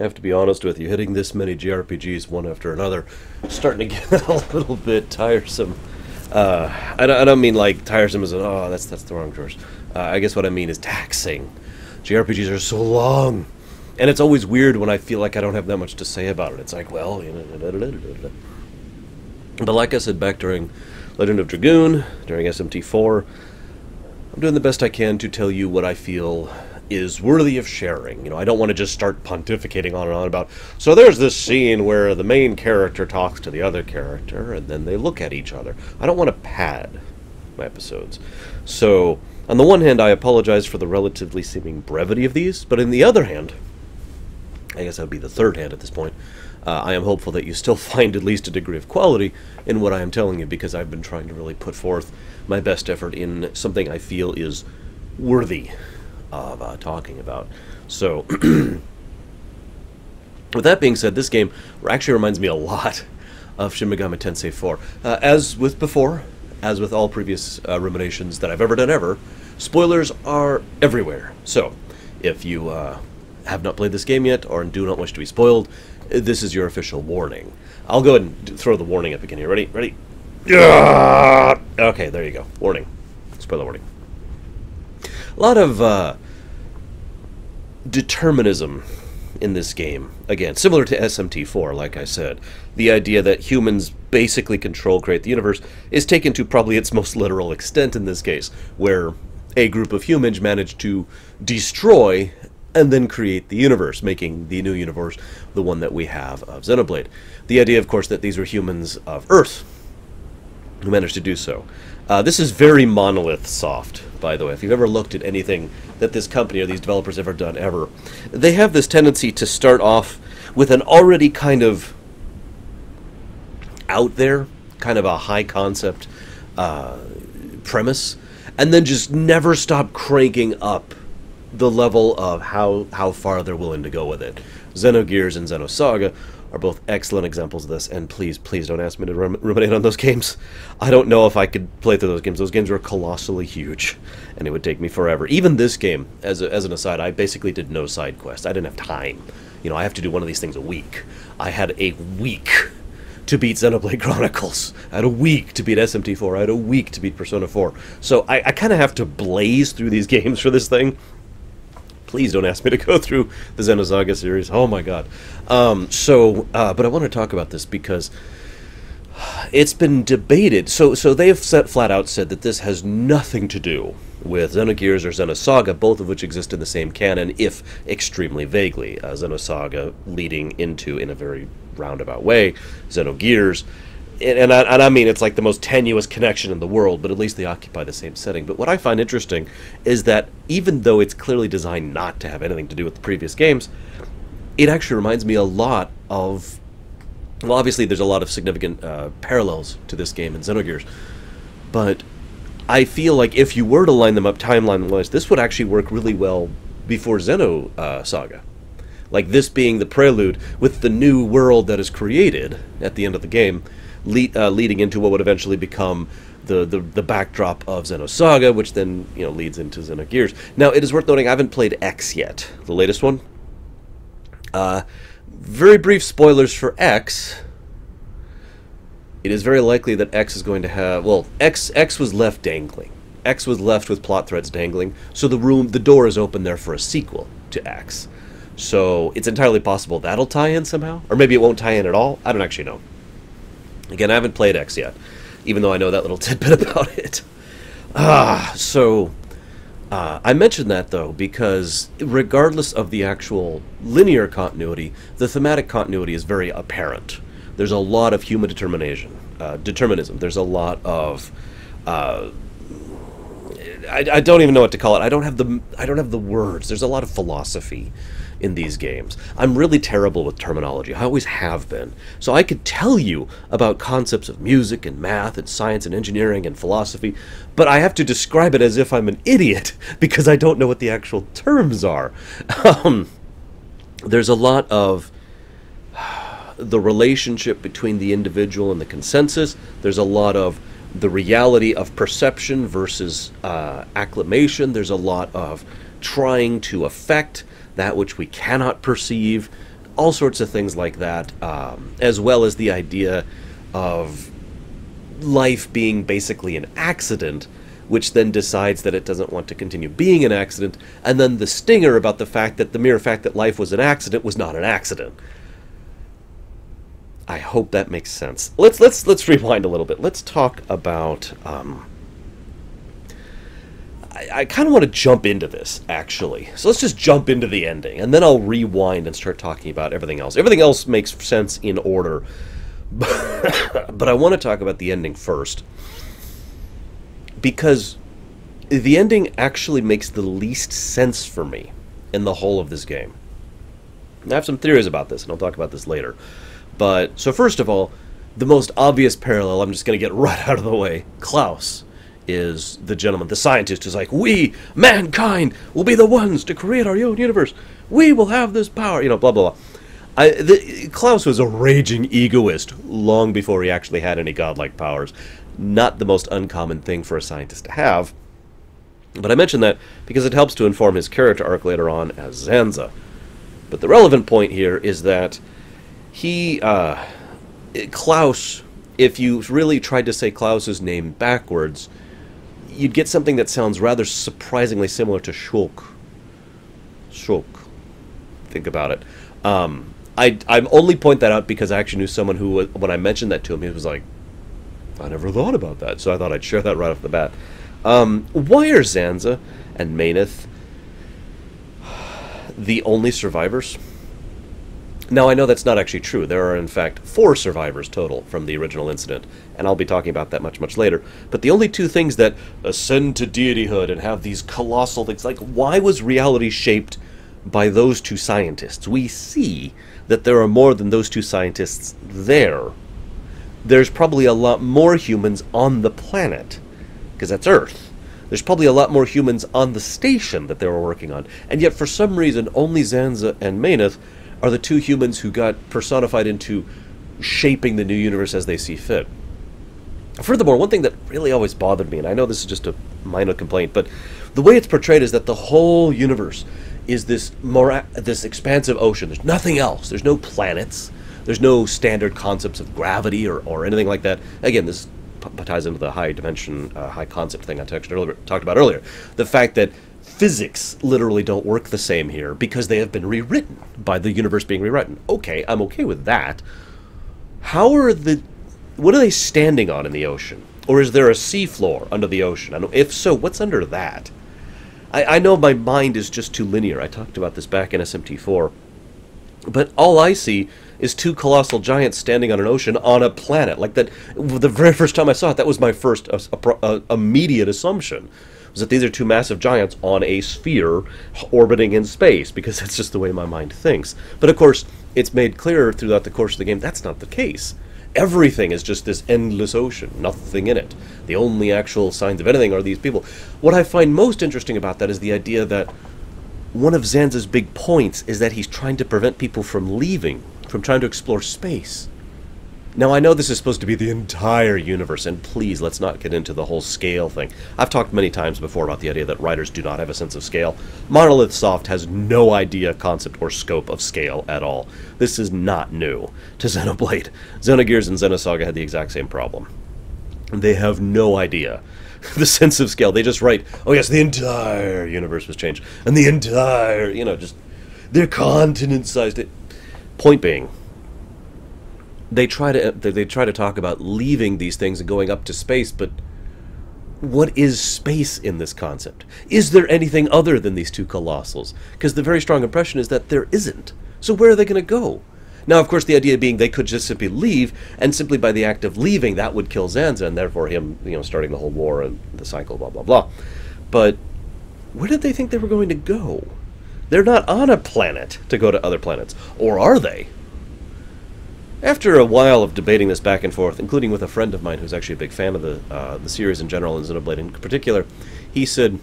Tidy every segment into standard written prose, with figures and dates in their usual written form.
I have to be honest with you, hitting this many JRPGs one after another, starting to get a little bit tiresome. I don't mean like tiresome as in, oh, that's the wrong choice. I guess what I mean is taxing. JRPGs are so long, and it's always weird when I feel like I don't have that much to say about it. It's like, well, you know, but like I said back during Legend of Dragoon, during SMT4, I'm doing the best I can to tell you what I feel is worthy of sharing. You know, I don't want to just start pontificating on and on about, so there's this scene where the main character talks to the other character, and then they look at each other. I don't want to pad my episodes. So, on the one hand, I apologize for the relatively seeming brevity of these, but on the other hand, I guess that would be the third hand at this point, I am hopeful that you still find at least a degree of quality in what I am telling you, because I've been trying to really put forth my best effort in something I feel is worthy of talking about. So, with that being said, this game actually reminds me a lot of Shin Megami Tensei 4. As with before, as with all previous ruminations that I've ever done ever, spoilers are everywhere. So, if you have not played this game yet, or do not wish to be spoiled, this is your official warning. I'll go ahead and throw the warning up again here. Ready? Ready? Okay, there you go. Warning. Spoiler warning. A lot of determinism in this game. Again, similar to SMT4, like I said. The idea that humans basically create the universe is taken to probably its most literal extent in this case, where a group of humans managed to destroy and then create the universe, making the new universe the one that we have of Xenoblade. The idea, of course, that these were humans of Earth who managed to do so. This is very Monolith soft, by the way. If you've ever looked at anything that this company or these developers ever done ever, they have this tendency to start off with an already kind of out there, kind of a high concept premise, and then just never stop cranking up the level of how far they're willing to go with it. Xenogears and Xenosaga are both excellent examples of this, and please don't ask me to ruminate on those games. I don't know if I could play through those games. Those games were colossally huge, and it would take me forever. Even this game, as an aside, I basically did no side quests. I didn't have time. You know, I have to do one of these things a week. I had a week to beat Xenoblade Chronicles. I had a week to beat SMT4. I had a week to beat Persona 4. So I kind of have to blaze through these games for this thing. Please don't ask me to go through the Xenosaga series. Oh my god. But I want to talk about this because it's been debated. So they've flat out said that this has nothing to do with Xenogears or Xenosaga, both of which exist in the same canon, if extremely vaguely. Xenosaga leading into, in a very roundabout way, Xenogears. And I mean, it's like the most tenuous connection in the world, but at least they occupy the same setting. But what I find interesting is that even though it's clearly designed not to have anything to do with the previous games, it actually reminds me a lot of... Well, obviously there's a lot of significant parallels to this game in Xenogears, but I feel like if you were to line them up timeline-wise, this would actually work really well before Xenosaga. Like this being the prelude with the new world that is created at the end of the game, leading into what would eventually become the backdrop of Xenosaga, which then, you know, leads into Xenogears. Now, it is worth noting I haven't played X yet, the latest one. Very brief spoilers for X. It is very likely that X is going to have... Well, X was left dangling. X was left with plot threads dangling, so the door is open there for a sequel to X. So it's entirely possible that'll tie in somehow, or maybe it won't tie in at all. I don't actually know. Again, I haven't played X yet, even though I know that little tidbit about it. I mentioned that, though, because regardless of the actual linear continuity, the thematic continuity is very apparent. There's a lot of human determinism. There's a lot of... I don't even know what to call it. I don't have the words. There's a lot of philosophy in these games. I'm really terrible with terminology. I always have been. So I could tell you about concepts of music and math and science and engineering and philosophy, but I have to describe it as if I'm an idiot because I don't know what the actual terms are. There's a lot of the relationship between the individual and the consensus. There's a lot of the reality of perception versus acclamation. There's a lot of trying to affect that which we cannot perceive. all sorts of things like that, as well as the idea of life being basically an accident, which then decides that it doesn't want to continue being an accident, and then the stinger about the fact that the mere fact that life was an accident was not an accident. I hope that makes sense. Let's rewind a little bit. Let's talk about. I kind of want to jump into this, actually. So let's just jump into the ending, and then I'll rewind and start talking about everything else. Everything else makes sense in order, but I want to talk about the ending first, because the ending actually makes the least sense for me in the whole of this game. I have some theories about this, and I'll talk about this later. But, so first of all, the most obvious parallel, I'm just going to get right out of the way. Klaus is the gentleman, the scientist, who's like, we, mankind, will be the ones to create our own universe. We will have this power, you know, blah, blah, blah. Klaus was a raging egoist long before he actually had any godlike powers. Not the most uncommon thing for a scientist to have. But I mention that because it helps to inform his character arc later on as Zanza. But the relevant point here is that Klaus, if you really tried to say Klaus's name backwards, you'd get something that sounds rather surprisingly similar to Shulk. Shulk. Think about it. I only point that out because I actually knew someone who, when I mentioned that to him, he was like, I never thought about that, so I thought I'd share that right off the bat. Why are Zanza and Maineth the only survivors? Now, I know that's not actually true. There are, in fact, 4 survivors total from the original incident, and I'll be talking about that much later. But the only 2 things that ascend to deityhood and have these colossal things, like, why was reality shaped by those 2 scientists? We see that there are more than those 2 scientists there. There's probably a lot more humans on the planet, because that's Earth. There's probably a lot more humans on the station that they were working on, and yet for some reason only Zanza and Maineth are the 2 humans who got personified into shaping the new universe as they see fit. Furthermore, one thing that really always bothered me, and I know this is just a minor complaint, but the way it's portrayed is that the whole universe is this expansive ocean. There's nothing else. There's no planets. There's no standard concepts of gravity or anything like that. Again, this ties into the high dimension, high concept thing I talked about earlier. The fact that physics literally don't work the same here because they have been rewritten by the universe being rewritten. Okay, I'm okay with that. What are they standing on in the ocean? Or is there a seafloor under the ocean? If so, what's under that? I know my mind is just too linear. I talked about this back in SMT4. But all I see is 2 colossal giants standing on an ocean on a planet. Like that, the very first time I saw it, that was my first immediate assumption. Was that these are 2 massive giants on a sphere orbiting in space, because that's just the way my mind thinks. But of course, it's made clearer throughout the course of the game that's not the case. Everything is just this endless ocean, nothing in it. The only actual signs of anything are these people. What I find most interesting about that is the idea that one of Zanza's big points is that he's trying to prevent people from leaving, from trying to explore space. Now, I know this is supposed to be the entire universe, and please, let's not get into the whole scale thing. I've talked many times before about the idea that writers do not have a sense of scale. Monolith Soft has no idea, concept, or scope of scale at all. This is not new to Xenoblade. Xenogears and Xenosaga had the exact same problem. They have no idea the sense of scale. They just write, oh yes, the entire universe was changed, and the entire, you know, just, they're continent-sized. Point being, they try to talk about leaving these things and going up to space, but what is space in this concept? Is there anything other than these 2 colossals? Because the very strong impression is that there isn't. So where are they going to go? Now, of course, the idea being they could just simply leave, and simply by the act of leaving, that would kill Zanza, and therefore him, you know, starting the whole war and the cycle, blah, blah, blah. But where did they think they were going to go? They're not on a planet to go to other planets. Or are they? After a while of debating this back and forth, including with a friend of mine who's actually a big fan of the series in general and Xenoblade in particular, he said,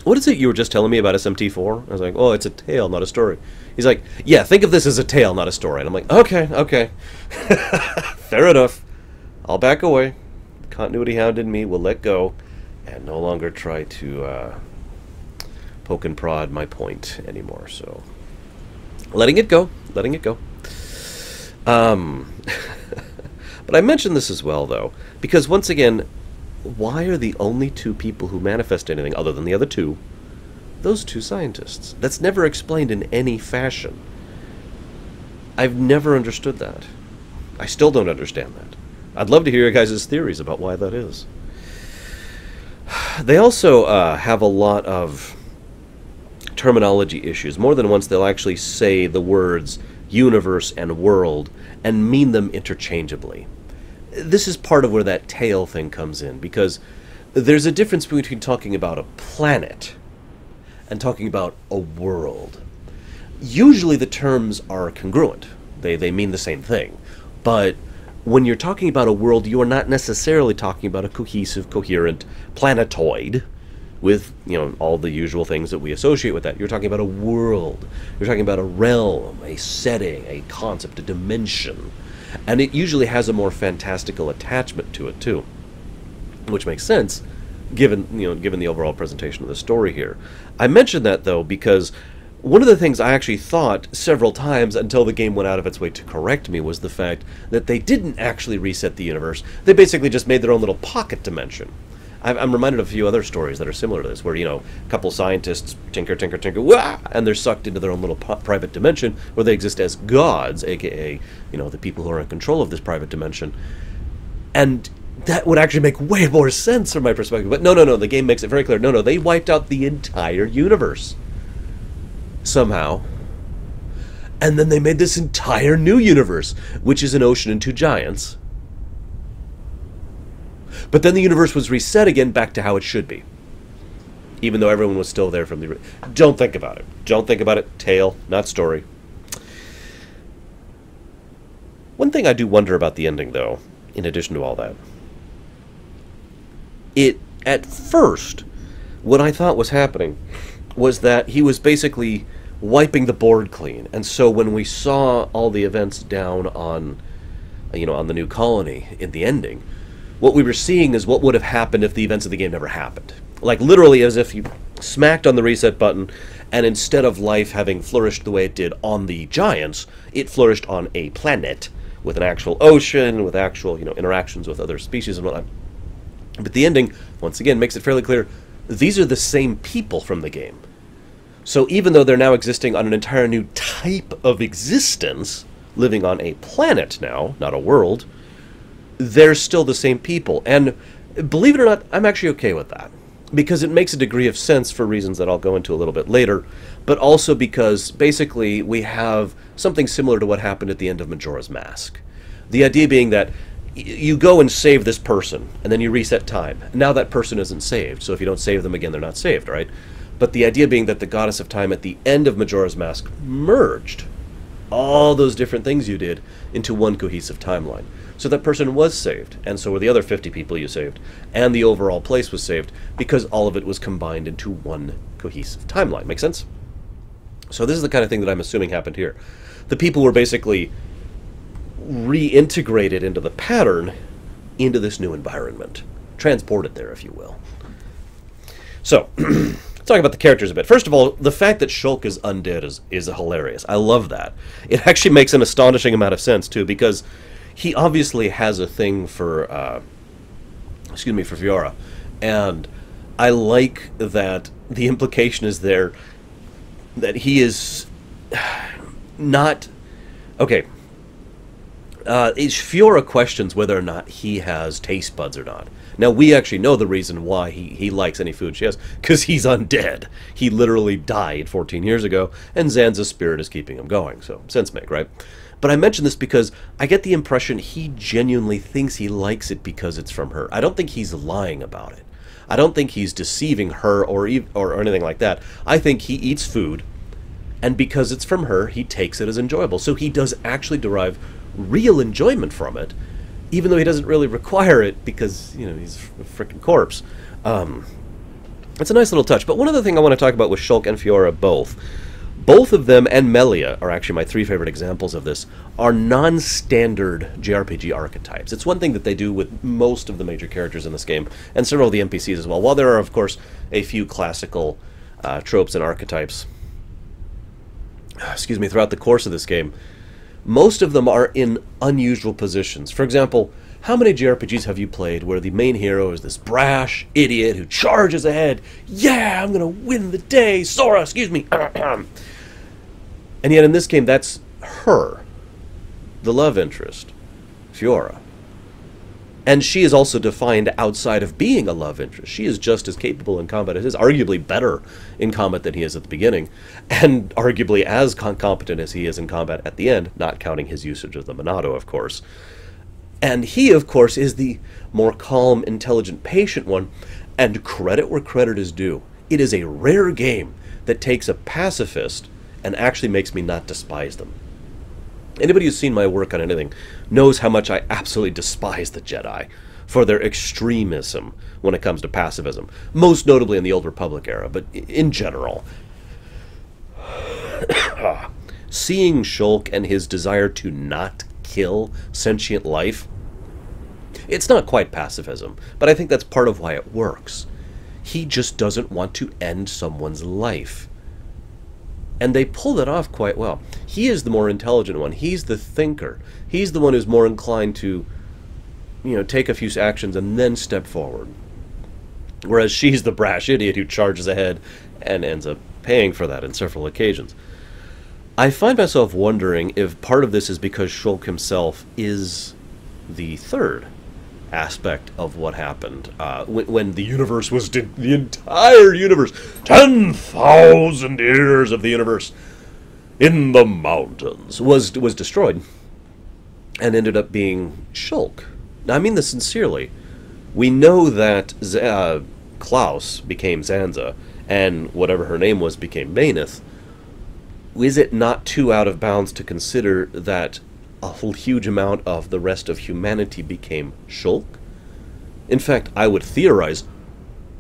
what is it you were just telling me about SMT4? I was like, oh, it's a tale, not a story. He's like, yeah, think of this as a tale, not a story. And I'm like, okay. Fair enough. I'll back away. The continuity hound in me will let go and no longer try to poke and prod my point anymore. So letting it go, letting it go. But I mentioned this as well, though, because once again, why are the only two people who manifest anything other than the other two those two scientists? That's never explained in any fashion. I've never understood that. I still don't understand that. I'd love to hear your guys' theories about why that is. They also have a lot of terminology issues. More than once, they'll actually say the words universe and world and mean them interchangeably. This is part of where that tail thing comes in, because there's a difference between talking about a planet and talking about a world. Usually the terms are congruent. They mean the same thing. But when you're talking about a world, you are not necessarily talking about a cohesive, coherent planetoid with, you know, all the usual things that we associate with that. You're talking about a world. You're talking about a realm, a setting, a concept, a dimension. And it usually has a more fantastical attachment to it, too. Which makes sense, given the overall presentation of the story here. I mentioned that, though, because one of the things I actually thought several times until the game went out of its way to correct me was the fact that they didn't actually reset the universe. They basically just made their own little pocket dimension. I'm reminded of a few other stories that are similar to this, where, you know, a couple scientists tinker, tinker, tinker, wah, and they're sucked into their own little private dimension where they exist as gods, aka, you know, the people who are in control of this private dimension. And that would actually make way more sense from my perspective. But no, the game makes it very clear. No, they wiped out the entire universe somehow. And then they made this entire new universe, which is an ocean and two giants. But then the universe was reset again back to how it should be. Even though everyone was still there from the... Don't think about it. Don't think about it. Tale, not story. One thing I do wonder about the ending, though, in addition to all that. At first, what I thought was happening was that he was basically wiping the board clean. And so when we saw all the events down on, you know, on the new colony in the ending, what we were seeing is what would have happened if the events of the game never happened. Like, literally as if you smacked on the reset button, and instead of life having flourished the way it did on the giants, it flourished on a planet with an actual ocean, with actual, you know, interactions with other species and whatnot. But the ending, once again, makes it fairly clear these are the same people from the game. So even though they're now existing on an entire new type of existence, living on a planet now, not a world, they're still the same people. And believe it or not, I'm actually okay with that, because it makes a degree of sense for reasons that I'll go into a little bit later, but also because basically we have something similar to what happened at the end of Majora's Mask. The idea being that you go and save this person, and then you reset time. Now that person isn't saved, so if you don't save them again, they're not saved, right? But the idea being that the Goddess of Time at the end of Majora's Mask merged all those different things you did into one cohesive timeline. So that person was saved, and so were the other 50 people you saved, and the overall place was saved, because all of it was combined into one cohesive timeline. Make sense? So this is the kind of thing that I'm assuming happened here. The people were basically reintegrated into the pattern, into this new environment. Transported there, if you will. So, let's talk about the characters a bit. First of all, the fact that Shulk is undead is hilarious. I love that. It actually makes an astonishing amount of sense, too, because he obviously has a thing for, for Fiora. And I like that the implication is there that he is not... Okay. Fiora questions whether or not he has taste buds or not. Now, we actually know the reason why he likes any food she has, because he's undead. He literally died 14 years ago, and Zanza's spirit is keeping him going, so sense make, right? But I mention this because I get the impression he genuinely thinks he likes it because it's from her. I don't think he's lying about it. I don't think he's deceiving her or anything like that. I think he eats food, and because it's from her, he takes it as enjoyable. So he does actually derive real enjoyment from it, even though he doesn't really require it because, you know, he's a freaking corpse. It's a nice little touch. But one other thing I want to talk about with Shulk and Fiora both of them and Melia are actually my three favorite examples of this, are non-standard JRPG archetypes. It's one thing that they do with most of the major characters in this game, and several of the NPCs as well. While there are, of course, a few classical tropes and archetypes, excuse me, throughout the course of this game, most of them are in unusual positions. For example, how many JRPGs have you played where the main hero is this brash idiot who charges ahead? Yeah, I'm gonna win the day, Sora, excuse me. And yet in this game, that's her, the love interest, Fiora. And she is also defined outside of being a love interest. She is just as capable in combat as he is, arguably better in combat than he is at the beginning, and arguably as competent as he is in combat at the end, not counting his usage of the Monado, of course. And he, of course, is the more calm, intelligent, patient one, and credit where credit is due. It is a rare game that takes a pacifist and actually makes me not despise them. Anybody who's seen my work on anything knows how much I absolutely despise the Jedi for their extremism when it comes to pacifism, most notably in the Old Republic era, but in general. Seeing Shulk and his desire to not kill sentient life, it's not quite pacifism, but I think that's part of why it works. He just doesn't want to end someone's life. And they pull that off quite well. He is the more intelligent one. He's the thinker. He's the one who's more inclined to, take a few actions and then step forward. Whereas she's the brash idiot who charges ahead and ends up paying for that on several occasions. I find myself wondering if part of this is because Shulk himself is the third aspect of what happened when the universe was the entire universe, 10,000 years of the universe in the mountains was destroyed and ended up being Shulk. Now I mean this sincerely. We know that Klaus became Zanza and whatever her name was became Baineth. Is it not too out of bounds to consider that a huge amount of the rest of humanity became Shulk? In fact, I would theorize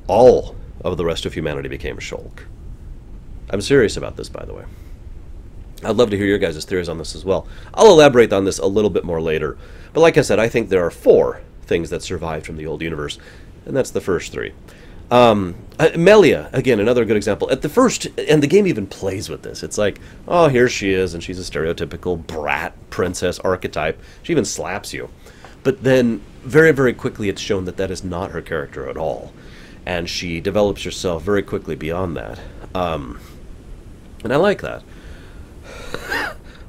all of the rest of humanity became Shulk. I'm serious about this, by the way. I'd love to hear your guys' theories on this as well. I'll elaborate on this a little bit more later. But like I said, I think there are 4 things that survived from the old universe, and that's the first 3. Melia, again, another good example. At the first, and the game even plays with this. It's like, oh, here she is, and she's a stereotypical brat princess archetype. She even slaps you. But then, very, very quickly, it's shown that that is not her character at all. And she develops herself very quickly beyond that. And I like that.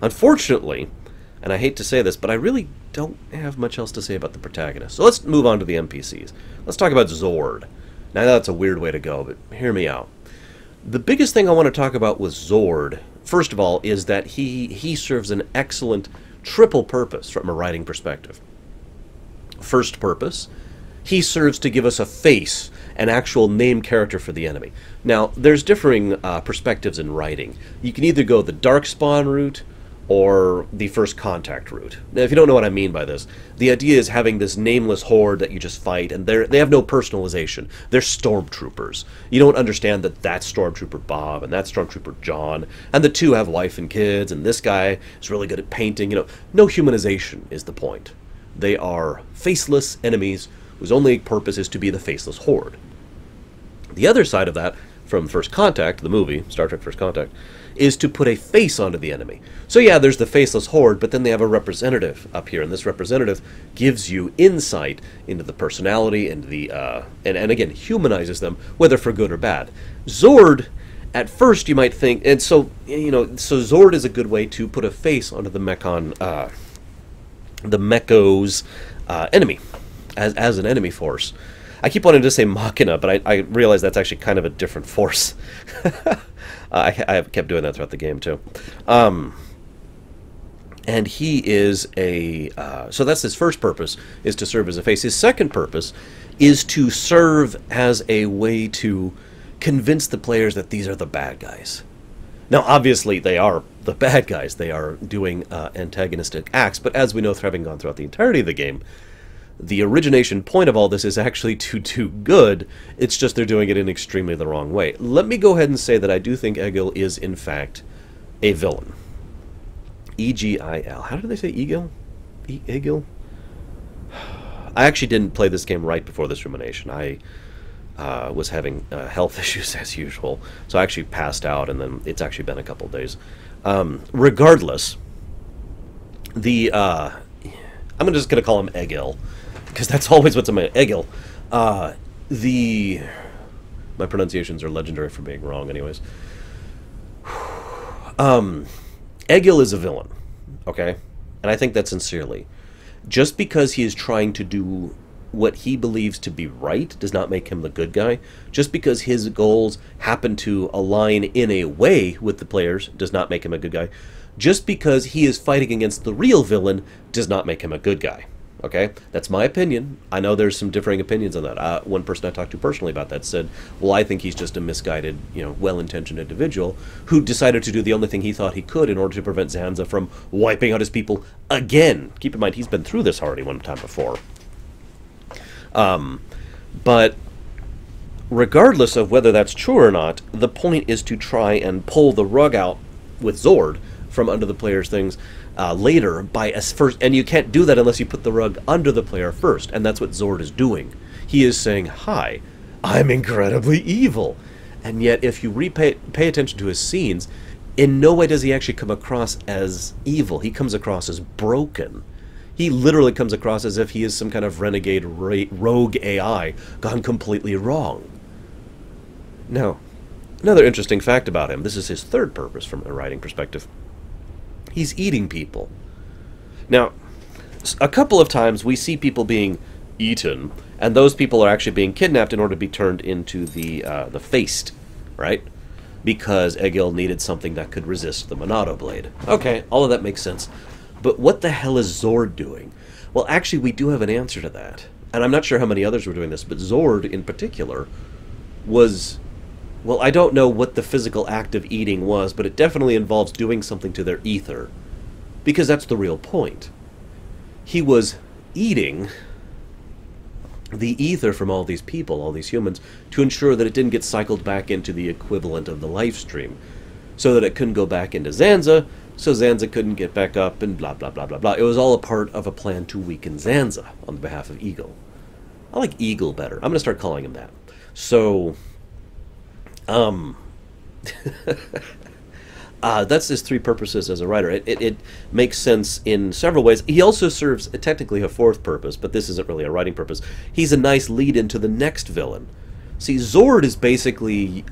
Unfortunately, and I hate to say this, but I really don't have much else to say about the protagonist. So let's move on to the NPCs. Let's talk about Zord. Now, that's a weird way to go, but hear me out. The biggest thing I want to talk about with Zord, first of all, is that he serves an excellent triple purpose from a writing perspective. First purpose, he serves to give us a face, an actual named character for the enemy. Now, there's differing perspectives in writing. You can either go the Darkspawn route or the First Contact route. Now, if you don't know what I mean by this, the idea is having this nameless horde that you just fight, and they have no personalization. They're stormtroopers. You don't understand that that's Stormtrooper Bob and that's Stormtrooper John, and the two have wife and kids, and this guy is really good at painting. No humanization is the point. They are faceless enemies whose only purpose is to be the faceless horde. The other side of that, from First Contact, the movie, Star Trek First Contact, is to put a face onto the enemy. So yeah, there's the faceless horde, but then they have a representative up here, and this representative gives you insight into the personality and the and again humanizes them, whether for good or bad. Zord, at first you might think, and so so Zord is a good way to put a face onto the Mecho's enemy as an enemy force. I keep wanting to say Machina, but I realize that's actually kind of a different force. I have kept doing that throughout the game, too. And he is a... so that's his first purpose, is to serve as a face. His second purpose is to serve as a way to convince the players that these are the bad guys. Now, obviously, they are the bad guys. They are doing antagonistic acts, but as we know, having gone throughout the entirety of the game, the origination point of all this is actually to do good. It's just they're doing it in extremely the wrong way. Let me go ahead and say that I do think Egil is, in fact, a villain. E-G-I-L. How did they say Egil? Egil? I actually didn't play this game right before this rumination. I was having health issues as usual, so I actually passed out, and then it's actually been a couple days. Regardless, the I'm just going to call him Egil, because that's always what's in my Egil. The My pronunciations are legendary for being wrong, anyways. Egil is a villain, okay, and I think that sincerely. Just because he is trying to do what he believes to be right does not make him the good guy. Just because his goals happen to align in a way with the players does not make him a good guy. Just because he is fighting against the real villain does not make him a good guy. Okay? That's my opinion. I know there's some differing opinions on that. One person I talked to personally about that said, well, I think he's just a misguided, well-intentioned individual who decided to do the only thing he thought he could in order to prevent Zanza from wiping out his people again. Keep in mind, he's been through this already one time before. But regardless of whether that's true or not, the point is to try and pull the rug out with Zord from under the player's things later by first, and you can't do that unless you put the rug under the player first, and that's what Zord is doing. He is saying, "Hi, I'm incredibly evil," and yet if you pay attention to his scenes, in no way does he actually come across as evil. He comes across as broken. He literally comes across as if he is some kind of renegade rogue AI gone completely wrong. Now, another interesting fact about him, this is his third purpose from a writing perspective. He's eating people. Now, a couple of times we see people being eaten, and those people are actually being kidnapped in order to be turned into the Faced, right? Because Egil needed something that could resist the Monado Blade. Okay, all of that makes sense. But what the hell is Zord doing? Well, actually, we do have an answer to that. And I'm not sure how many others were doing this, but Zord, in particular, was... Well, I don't know what the physical act of eating was, but it definitely involves doing something to their ether. Because that's the real point. He was eating the ether from all these people, all these humans, to ensure that it didn't get cycled back into the equivalent of the life stream. So that it couldn't go back into Zanza, so Zanza couldn't get back up, and blah, blah, blah, blah, blah. It was all a part of a plan to weaken Zanza on behalf of Eagle. I like Eagle better. I'm going to start calling him that. So, that's his three purposes as a writer. It makes sense in several ways. He also serves technically a fourth purpose, but this isn't really a writing purpose. He's a nice lead into the next villain. See, Zord is basically...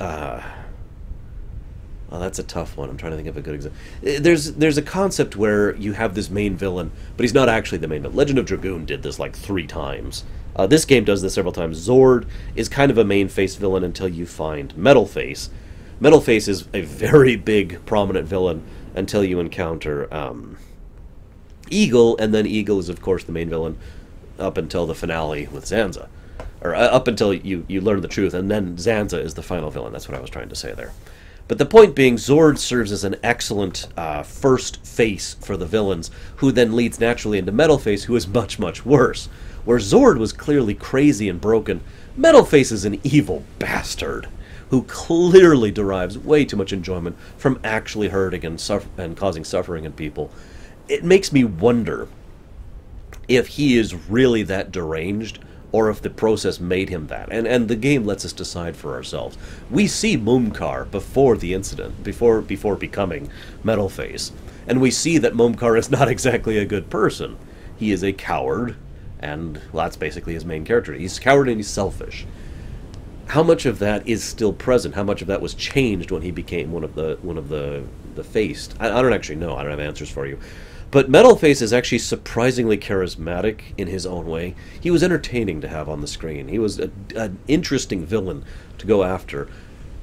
Oh, that's a tough one. I'm trying to think of a good example. There's a concept where you have this main villain, but he's not actually the main villain. Legend of Dragoon did this like 3 times. This game does this several times. Zord is kind of a main face villain until you find Metal Face. Metal Face is a very big, prominent villain until you encounter Eagle, and then Eagle is, of course, the main villain up until the finale with Zanza. Or up until you learn the truth, and then Zanza is the final villain. That's what I was trying to say there. But the point being, Zord serves as an excellent first face for the villains, who then leads naturally into Metal Face, who is much, much worse. Where Zord was clearly crazy and broken, Metal Face is an evil bastard who clearly derives way too much enjoyment from actually hurting and causing suffering in people. It makes me wonder if he is really that deranged, or if the process made him that. And the game lets us decide for ourselves. We see Mumkar before the incident, before becoming Metal Face, and we see that Mumkar is not exactly a good person. He is a coward, and well, that's basically his main character. He's a coward and he's selfish. How much of that is still present? How much of that was changed when he became one of the Faced? I don't actually know. I don't have answers for you. But Metal Face is actually surprisingly charismatic in his own way. He was entertaining to have on the screen. He was an interesting villain to go after.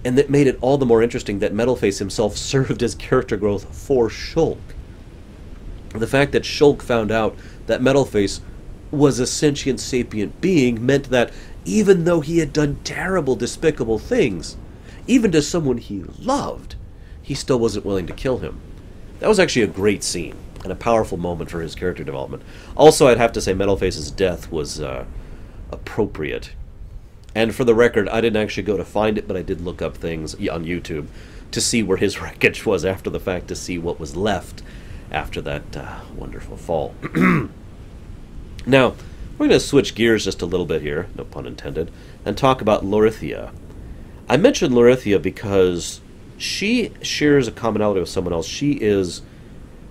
And that made it all the more interesting that Metal Face himself served as character growth for Shulk. The fact that Shulk found out that Metal Face was a sentient sapient being meant that even though he had done terrible, despicable things, even to someone he loved, he still wasn't willing to kill him. That was actually a great scene, and a powerful moment for his character development. Also, I'd have to say Metal Face's death was appropriate. And for the record, I didn't actually go to find it, but I did look up things on YouTube to see where his wreckage was after the fact, to see what was left after that wonderful fall. Now, we're going to switch gears just a little bit here, no pun intended, and talk about Lorithia. I mentioned Lorithia because she shares a commonality with someone else. She is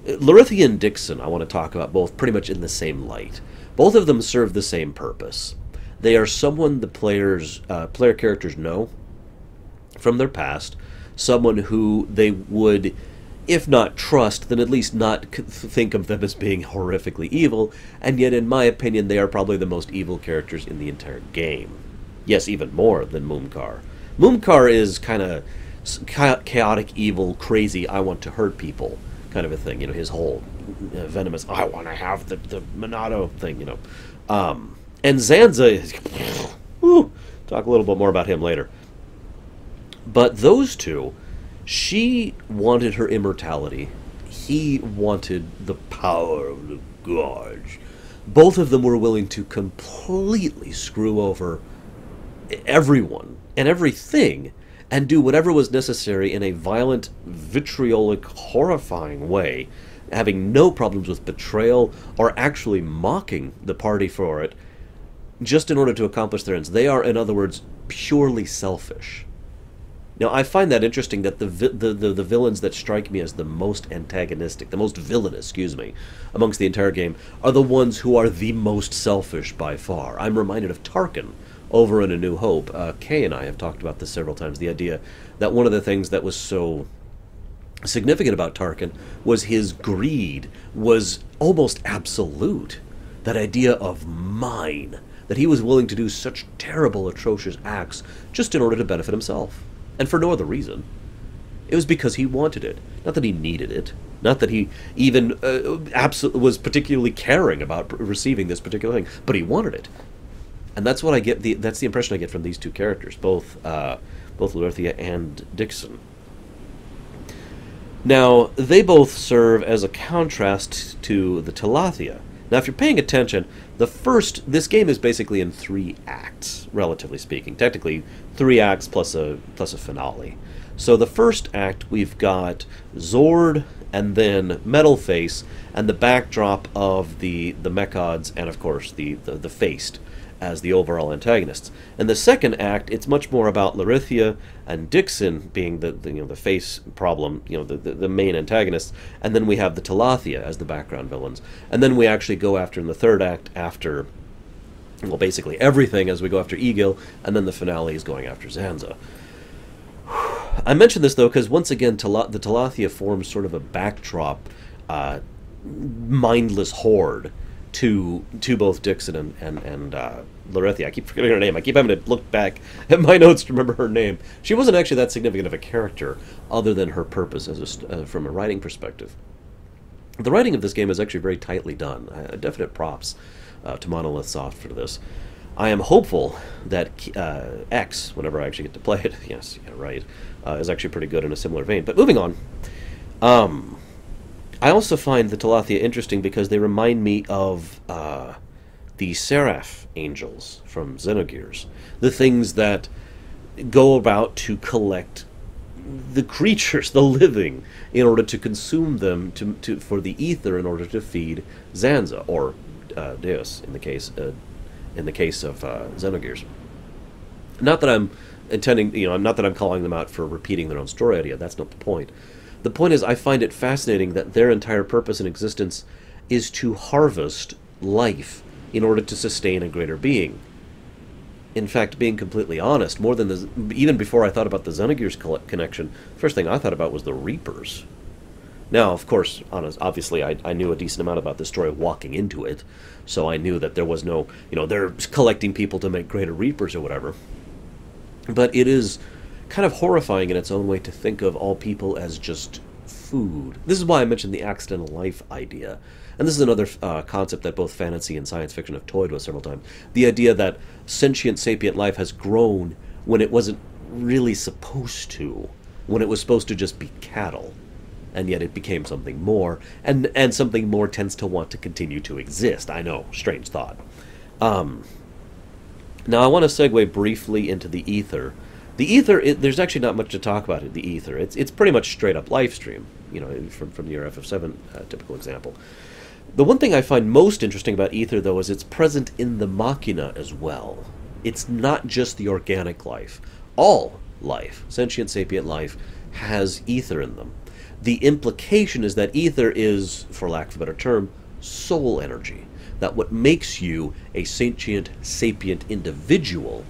Larithia and Dixon. I want to talk about both pretty much in the same light. Both of them serve the same purpose. They are someone the player characters know from their past, someone who they would, if not trust, then at least not think of them as being horrifically evil, and yet in my opinion they are probably the most evil characters in the entire game. Yes, even more than Mumkar. Mumkar is kind of chaotic, evil, crazy, I want to hurt people kind of a thing, you know, his whole venomous, I want to have the Monado thing, you know. And Zanza is, whew, talk a little bit more about him later. But those two, she wanted her immortality. He wanted the power of the gods. Both of them were willing to completely screw over everyone and everything and do whatever was necessary in a violent, vitriolic, horrifying way, having no problems with betrayal or actually mocking the party for it, just in order to accomplish their ends. They are, in other words, purely selfish. Now, I find that interesting that the villains that strike me as the most antagonistic, the most villainous, excuse me, amongst the entire game, are the ones who are the most selfish by far. I'm reminded of Tarkin over in A New Hope. Kay and I have talked about this several times, the idea that one of the things that was so significant about Tarkin was his greed was almost absolute. That idea of mine, that he was willing to do such terrible, atrocious acts just in order to benefit himself. And for no other reason. It was because he wanted it. Not that he needed it. Not that he even was particularly caring about receiving this particular thing. But he wanted it. And that's what I get. That's the impression I get from these two characters, both Larithia and Dixon. Now, they both serve as a contrast to the Talathia. Now, if you're paying attention, this game is basically in 3 acts, relatively speaking. Technically, 3 acts plus a finale. So the first act, we've got Zord and then Metalface, and the backdrop of the Mechods, and of course the Faced as the overall antagonists. In the second act, it's much more about Larithia and Dixon being the face problem, the main antagonists, and then we have the Talathia as the background villains. And then we actually go after, in the third act, after, well, basically everything, as we go after Egil, and then the finale is going after Zanza. I mention this, though, because once again, the Talathia forms sort of a backdrop, mindless horde to both Dixon and Larithia. I keep forgetting her name. I keep having to look back at my notes to remember her name. She wasn't actually that significant of a character, other than her purpose from a writing perspective. The writing of this game is actually very tightly done. Definite props to Monolith Soft for this. I am hopeful that X, whenever I actually get to play it, yes, yeah, right, is actually pretty good in a similar vein. But moving on. I also find the Talathia interesting because they remind me of the Seraph angels from Xenogears. The things that go about to collect the creatures, the living, in order to consume them for the ether in order to feed Zanza, or Deus in the case of Xenogears. Not that I'm intending, not that I'm calling them out for repeating their own story idea. That's not the point. The point is, I find it fascinating that their entire purpose in existence is to harvest life in order to sustain a greater being. In fact, being completely honest, more than even before I thought about the Xenogears connection, the first thing I thought about was the Reapers. Now, of course, obviously, I knew a decent amount about the story walking into it, so I knew that there was no, they're collecting people to make greater Reapers or whatever. But it is kind of horrifying in its own way to think of all people as just food. This is why I mentioned the accidental life idea. And this is another concept that both fantasy and science fiction have toyed with several times. The idea that sentient, sapient life has grown when it wasn't really supposed to. When it was supposed to just be cattle. And yet it became something more. And something more tends to want to continue to exist. I know, strange thought. Now I want to segue briefly into the ether. The ether, there's actually not much to talk about in the ether. It's pretty much straight up live stream, from your FF7 typical example. The one thing I find most interesting about ether, though, is it's present in the machina as well. It's not just the organic life. All life. Sentient, sapient life has ether in them. The implication is that ether is, for lack of a better term, soul energy. That what makes you a sentient, sapient individual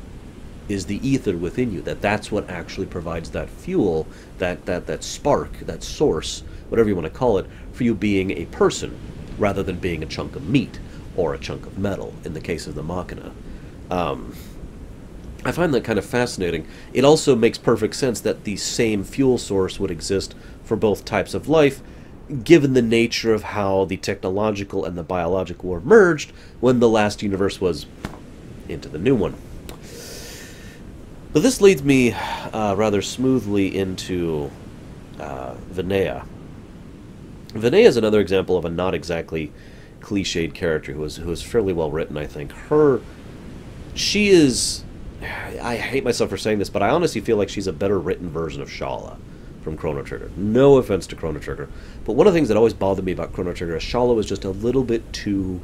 is the ether within you. That's what actually provides that fuel, that spark, that source, whatever you want to call it, for you being a person, rather than being a chunk of meat or a chunk of metal, in the case of the Machina. I find that kind of fascinating. It also makes perfect sense that the same fuel source would exist for both types of life, given the nature of how the technological and the biological were merged when the last universe was into the new one. But this leads me rather smoothly into Vinaya. Vinaya is another example of a not exactly cliched character who is fairly well written, I think. She is... I hate myself for saying this, but I honestly feel like she's a better written version of Shala from Chrono Trigger. No offense to Chrono Trigger, but one of the things that always bothered me about Chrono Trigger is Shala was just a little bit too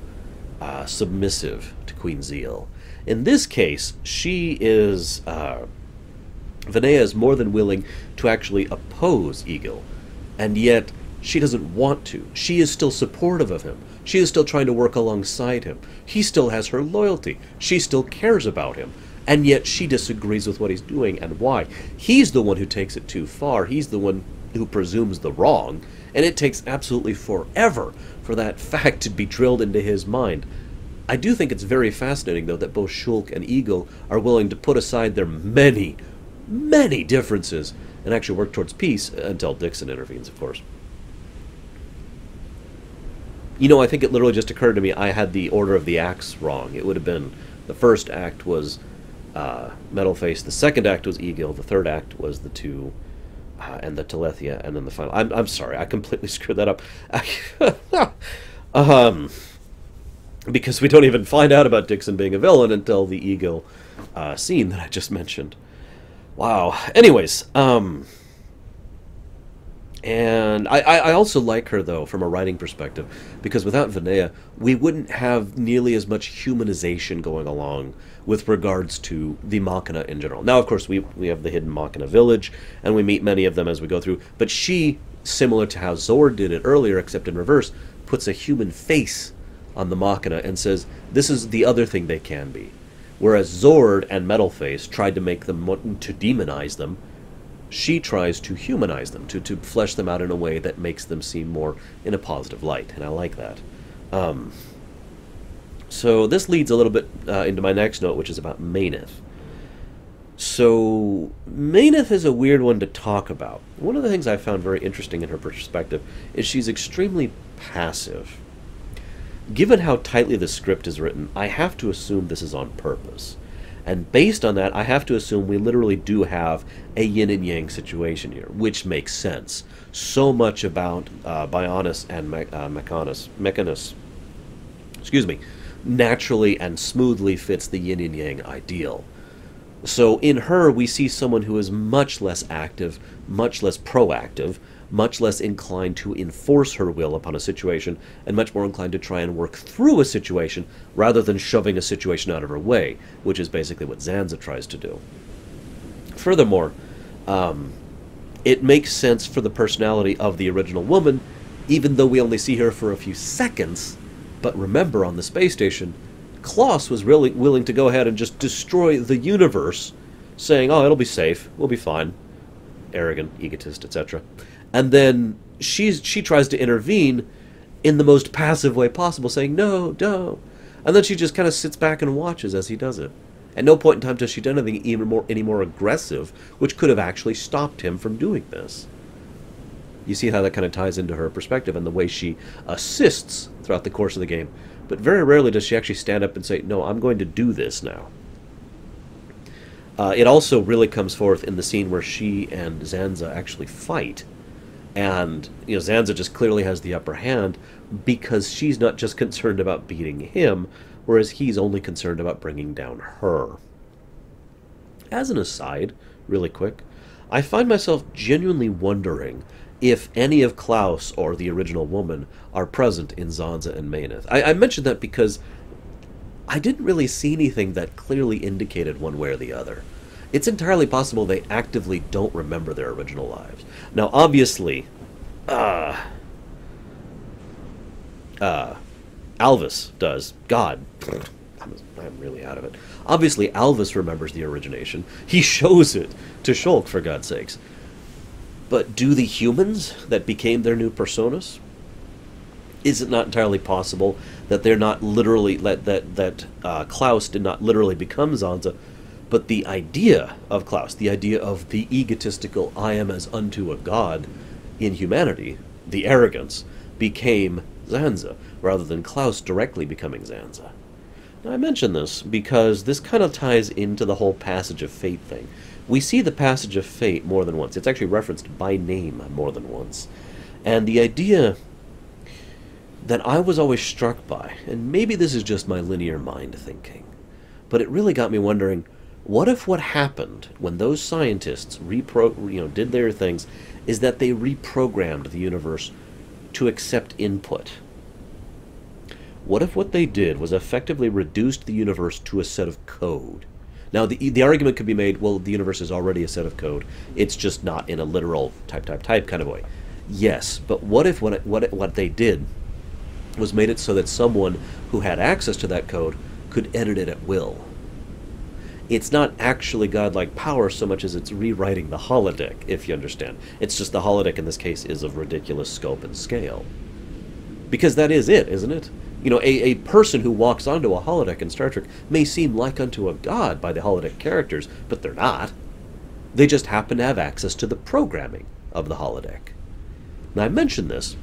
submissive to Queen Zeal. In this case, she is... Vinaya is more than willing to actually oppose Eagle, and yet she doesn't want to. She is still supportive of him. She is still trying to work alongside him. He still has her loyalty. She still cares about him. And yet she disagrees with what he's doing, and why. He's the one who takes it too far. He's the one who presumes the wrong, and it takes absolutely forever for that fact to be drilled into his mind. I do think it's very fascinating, though, that both Shulk and Eagle are willing to put aside their many, many differences and actually work towards peace, until Dixon intervenes, of course. You know, I think it literally just occurred to me I had the order of the acts wrong. It would have been, the first act was Metalface, the second act was Eagle, the third act was the two, and the Telethia, and then the final... I'm sorry, I completely screwed that up. Because we don't even find out about Dixon being a villain until the Eagle scene that I just mentioned. Wow. Anyways, and I also like her, though, from a writing perspective, because without Vinaya, we wouldn't have nearly as much humanization going along with regards to the Machina in general. Now, of course, we have the hidden Machina village, and we meet many of them as we go through, but she, similar to how Zord did it earlier, except in reverse, puts a human face on the Machina and says, this is the other thing they can be. Whereas Zord and Metalface tried to make them, to demonize them, she tries to humanize them, to flesh them out in a way that makes them seem more in a positive light, and I like that. So this leads a little bit into my next note, which is about Mayneth. So Mayneth is a weird one to talk about. One of the things I found very interesting in her perspective is she's extremely passive. Given how tightly the script is written, I have to assume this is on purpose. And based on that, I have to assume we literally do have a yin and yang situation here, which makes sense. So much about Bionis and Mechanus, naturally and smoothly fits the yin and yang ideal. So in her, we see someone who is much less active, much less proactive, much less inclined to enforce her will upon a situation, and much more inclined to try and work through a situation rather than shoving a situation out of her way, which is basically what Zanza tries to do. Furthermore, it makes sense for the personality of the original woman, even though we only see her for a few seconds. But remember, on the space station, Klaus was really willing to go ahead and just destroy the universe, saying, oh, it'll be safe, we'll be fine. Arrogant, egotist, etc. And then she tries to intervene in the most passive way possible, saying, no, don't. And then she just kind of sits back and watches as he does it. At no point in time does she do anything any more aggressive, which could have actually stopped him from doing this. You see how that kind of ties into her perspective and the way she assists throughout the course of the game. But very rarely does she actually stand up and say, no, I'm going to do this now. It also really comes forth in the scene where she and Zanza actually fight. And, you know, Zanza just clearly has the upper hand because she's not just concerned about beating him, whereas he's only concerned about bringing down her. As an aside, really quick, I find myself genuinely wondering if any of Klaus or the original woman are present in Zanza and Mayneth. I mentioned that because I didn't really see anything that clearly indicated one way or the other. It's entirely possible they actively don't remember their original lives. Now, obviously, Alvis does. God. I'm really out of it. Obviously, Alvis remembers the origination. He shows it to Shulk, for God's sakes. But do the humans that became their new personas? Is it not entirely possible that they're not literally that Klaus did not literally become Zanza, but the idea of Klaus, the idea of the egotistical "I am as unto a god" in humanity, the arrogance, became Zanza rather than Klaus directly becoming Zanza. Now, I mention this because this kind of ties into the whole Passage of Fate thing. We see the Passage of Fate more than once. It's actually referenced by name more than once. And the idea that I was always struck by, and maybe this is just my linear mind thinking, but it really got me wondering, what if what happened when those scientists did their things is that they reprogrammed the universe to accept input? What if what they did was effectively reduced the universe to a set of code? Now, the argument could be made, well, the universe is already a set of code. It's just not in a literal type kind of way. Yes, but what if what they did was made it so that someone who had access to that code could edit it at will? It's not actually godlike power so much as it's rewriting the holodeck, if you understand. It's just the holodeck in this case is of ridiculous scope and scale. Because that is it, isn't it? You know, a person who walks onto a holodeck in Star Trek may seem like unto a god by the holodeck characters, but they're not. They just happen to have access to the programming of the holodeck. Now, I mention this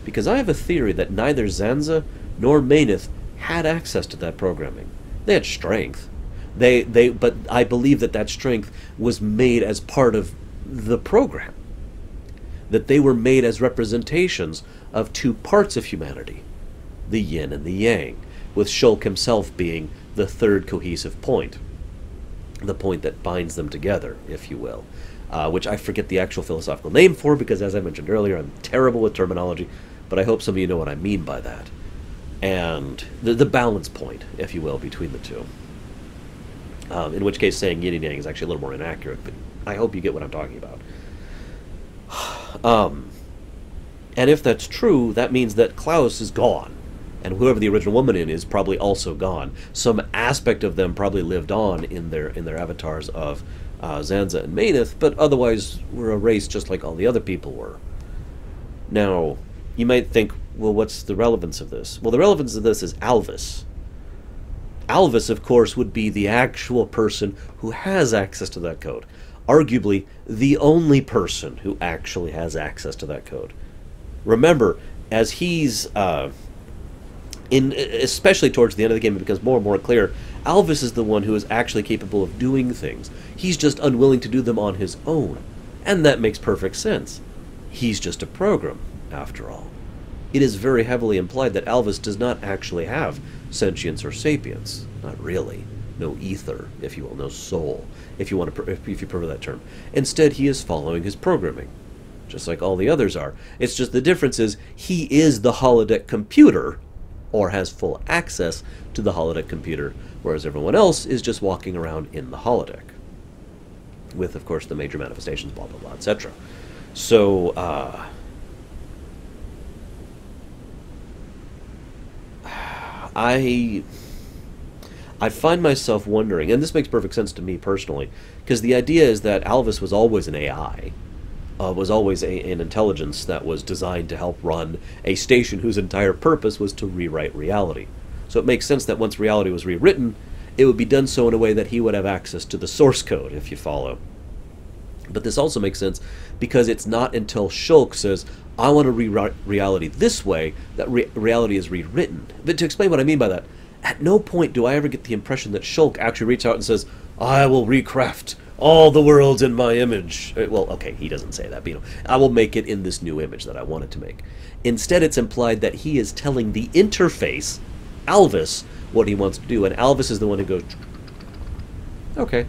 because I have a theory that neither Zanza nor Maineth had access to that programming. They had strength. But I believe that strength was made as part of the program. That they were made as representations of two parts of humanity, the yin and the yang, with Shulk himself being the third cohesive point, the point that binds them together, if you will, which I forget the actual philosophical name for because, as I mentioned earlier, I'm terrible with terminology, but I hope some of you know what I mean by that. And the balance point, if you will, between the two. In which case saying yin and yang is actually a little more inaccurate, but I hope you get what I'm talking about. And if that's true, that means that Klaus is gone, and whoever the original woman is probably also gone. Some aspect of them probably lived on in their avatars of Zanza and Maineth, but otherwise were a race just like all the other people were. Now, you might think, well, what's the relevance of this? Well, the relevance of this is Alvis. Alvis, of course, would be the actual person who has access to that code. Arguably, the only person who actually has access to that code. Remember, as he's, especially towards the end of the game, it becomes more and more clear, Alvis is the one who is actually capable of doing things. He's just unwilling to do them on his own. And that makes perfect sense. He's just a program, after all. It is very heavily implied that Alvis does not actually have sentience or sapience. Not really. No ether, if you will, no soul, if you prefer that term. Instead, he is following his programming, just like all the others are. It's just the difference is he is the holodeck computer, or has full access to the holodeck computer, whereas everyone else is just walking around in the holodeck, with, of course, the major manifestations, blah, blah, blah, etc. So, I find myself wondering, and this makes perfect sense to me personally, because the idea is that Alvis was always an AI, was always an intelligence that was designed to help run a station whose entire purpose was to rewrite reality. So it makes sense that once reality was rewritten, it would be done so in a way that he would have access to the source code, if you follow. But this also makes sense because it's not until Shulk says, I want to rewrite reality this way, that reality is rewritten. But to explain what I mean by that, at no point do I ever get the impression that Shulk actually reaches out and says, I will recraft all the worlds in my image. Well, okay, he doesn't say that, but I will make it in this new image that I wanted to make. Instead, it's implied that he is telling the interface, Alvis, what he wants to do, and Alvis is the one who goes, okay,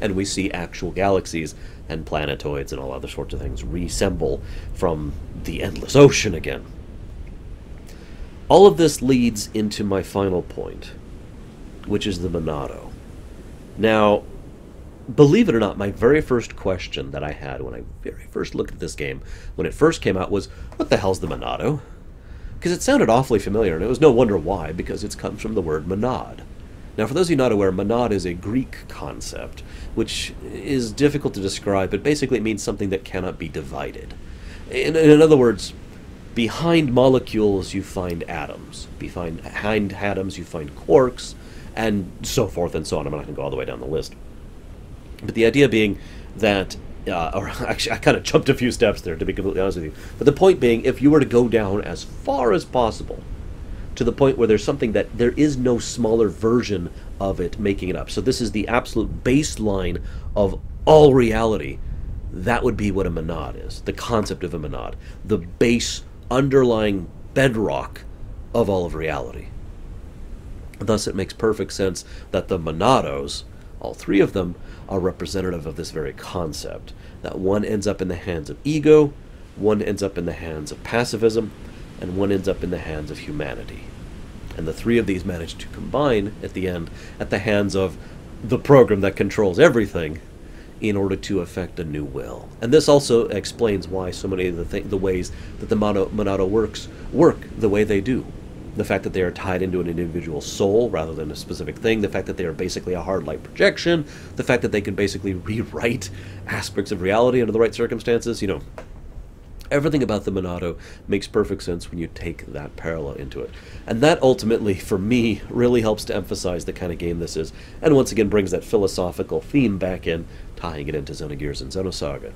and we see actual galaxies and planetoids and all other sorts of things reassemble from the endless ocean again. All of this leads into my final point, which is the Monado. Now, believe it or not, my very first question that I had when I very first looked at this game, when it first came out, was, what the hell's the Monado? Because it sounded awfully familiar, and it was no wonder why, because it comes from the word monad. Now, for those of you not aware, monad is a Greek concept, which is difficult to describe, but basically it means something that cannot be divided. In other words, behind molecules you find atoms. Behind atoms you find quarks, and so forth and so on. I'm not going to go all the way down the list. But the idea being that, or actually I kind of jumped a few steps there, to be completely honest with you. But the point being, if you were to go down as far as possible to the point where there's something that there is no smaller version of it making it up. So this is the absolute baseline of all reality. That would be what a monad is, the concept of a monad, the base underlying bedrock of all of reality. Thus it makes perfect sense that the monados, all three of them, are representative of this very concept, that one ends up in the hands of ego, one ends up in the hands of pacifism, and one ends up in the hands of humanity. And the three of these manage to combine at the end at the hands of the program that controls everything in order to effect a new will. And this also explains why so many of the ways that the Monado work the way they do. The fact that they are tied into an individual soul rather than a specific thing, the fact that they are basically a hard light projection, the fact that they can basically rewrite aspects of reality under the right circumstances, everything about the Monado makes perfect sense when you take that parallel into it. And that ultimately, for me, really helps to emphasize the kind of game this is, and once again brings that philosophical theme back in, tying it into Xenogears and Xenosaga.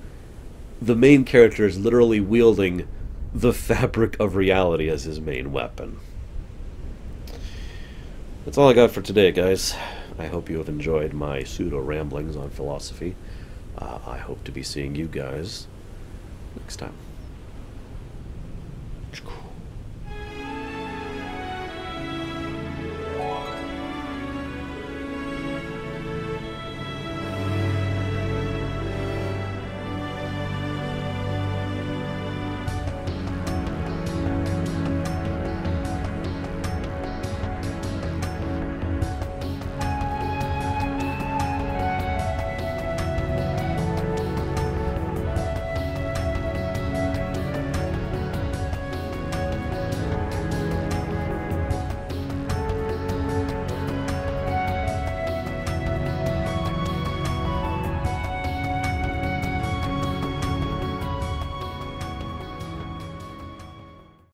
The main character is literally wielding the fabric of reality as his main weapon. That's all I got for today, guys. I hope you have enjoyed my pseudo-ramblings on philosophy. I hope to be seeing you guys next time.